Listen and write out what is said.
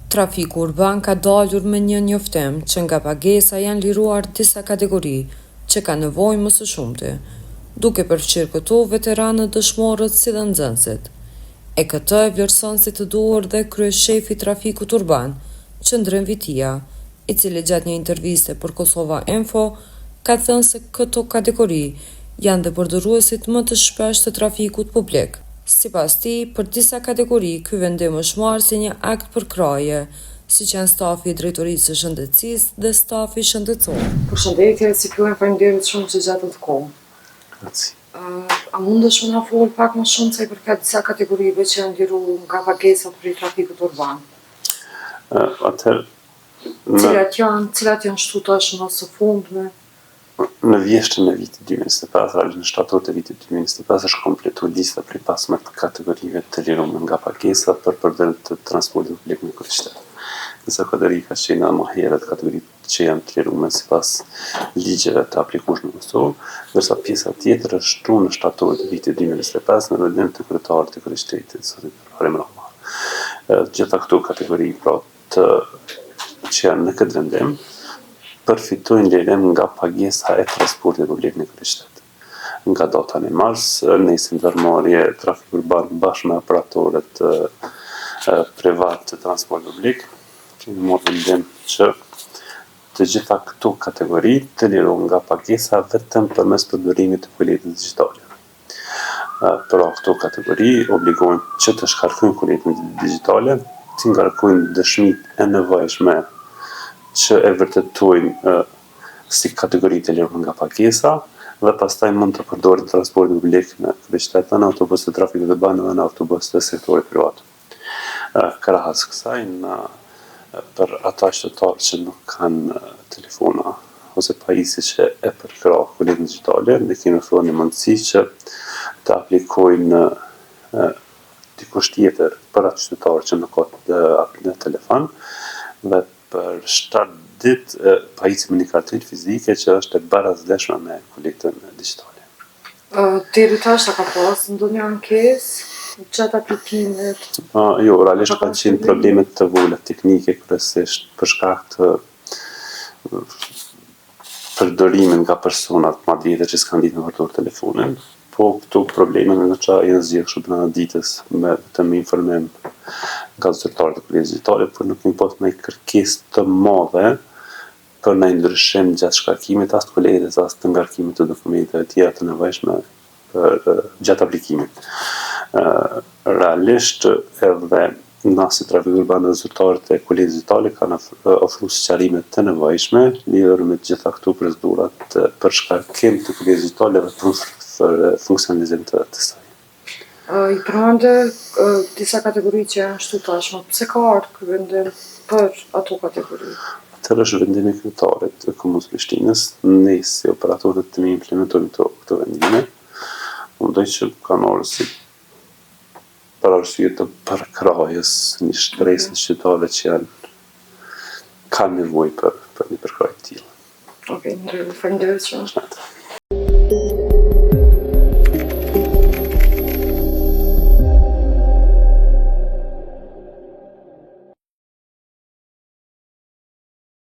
Trafiku urban ka dalur me një njoftim që nga pagesa janë liruar disa kategori që ka nevojë më së shumti, duke përfshirë këtu veteranët, dëshmorët si dhe nxënësit. E këtë e vlerëson si të duhur dhe kryeshefi i trafikut urban, Qëndrën Vitia, i cili gjatë një interviste për Kosova Info ka thënë se këto kategori janë dhe përdoruesit më të shpesh të trafikut publik. Sipas tij, për disa kategori, ky vendim është marrë si një akt përkraje, siç janë stafi i drejtorisë së shëndetësisë dhe stafi shëndetësor. Përshëndetje, si fillim faleminderit shumë që gjetët kohë. Grazie. A mundesh më na fol pak më shumë sa i përket disa kategorive që janë liruar nga pagesat për trafikut urban? Cilat janë shtuar më së fundmi? Në vjeshtën e vitit 2025, në shtator të vitit 2025 është kompletuar lista prej 15 kategorive të liruara nga pagesa për përdorim të transportit publik në kryeqytet. Disa kategori ka qenë më herët kategoritë që janë të liruara sipas ligjeve të aplikueshme në Kosovë, ndërsa pjesa tjetër është shtuar në shtator të vitit 2025 në vendim të kryetarit të kryeqytetit, zotin Rem Rama. Gjitha këto kategori që janë në këtë vendim përfitojnë lirim nga pagesa e transportit publik në kryeqytet. Nga data në mars, nisim ndërmarrje trafiku urban bashkë me operatorët privat të transportit publik, kemi marrë vendim që të gjitha këto kategori të lirohen nga pagesa vetëm përmes përdorimit të kuletës digjitale. Pra këto kategori obligojnë që të shkarkojnë kuletën digjitale, të ngarkojnë dëshmitë e nevojshme që e vërtetojnë si kategori të liruar nga pagesa dhe pastaj mund të përdorin transportin publik në kryeqytet, në autobus të trafikut urban dhe në autobus të sektorit privat. Krahas kësaj, për ata qytetarë që nuk kanë telefona ose pajisje që e përkrah kuletën digjitale, ne kemi ofruar një mundësi që të aplikojnë dikush tjetër për atë qytetar që nuk ka në telefon dhe për 7 ditë pajisje me një kartelë fizike që është e barazleshme me kuletën digjitale. Deri tash ka pasur ndonjë ankesë gjatë aplikimit? Jo, realisht kanë qenë probleme të vogla teknike kryesisht për shkak të përdorimit nga personat ma vjetër që s'kan ditë me përdor telefonin, po këto probleme në qa janë zgjidhur brenda ditës me vetëm informim nga zyrtarët e kuletës digjitale, por nuk kemi pas ndonjë kërkesë të madhe për ndonjë ndryshim gjatë shkarkimit as të kuletës as të ngarkimit të dokumenteve të tjera të nevojshme gjatë aplikimit. Realisht edhe na si trafiku urban dhe zyrtarët e kuletës digjitale kanë ofruar sqarime të nevojshme lidhur me të gjitha këto procedurat për shkarkim të kuletës digjitale dhe për funksionalizim të saj. I përmendë disa kategori që janë shtuar tashmë. Pse ka ardhur ky vendim për ato kategori? Atëherë është vendimi i kryetarit të Komunës Prishtinës, ne si operatorët të implementojmë këto vendime. Mendoj që kanë ardhur si për arsye të përkrahjes një shtrese qytetarëve që kanë nevojë për një përkrahje të tillë. Okej, faleminderit shumë.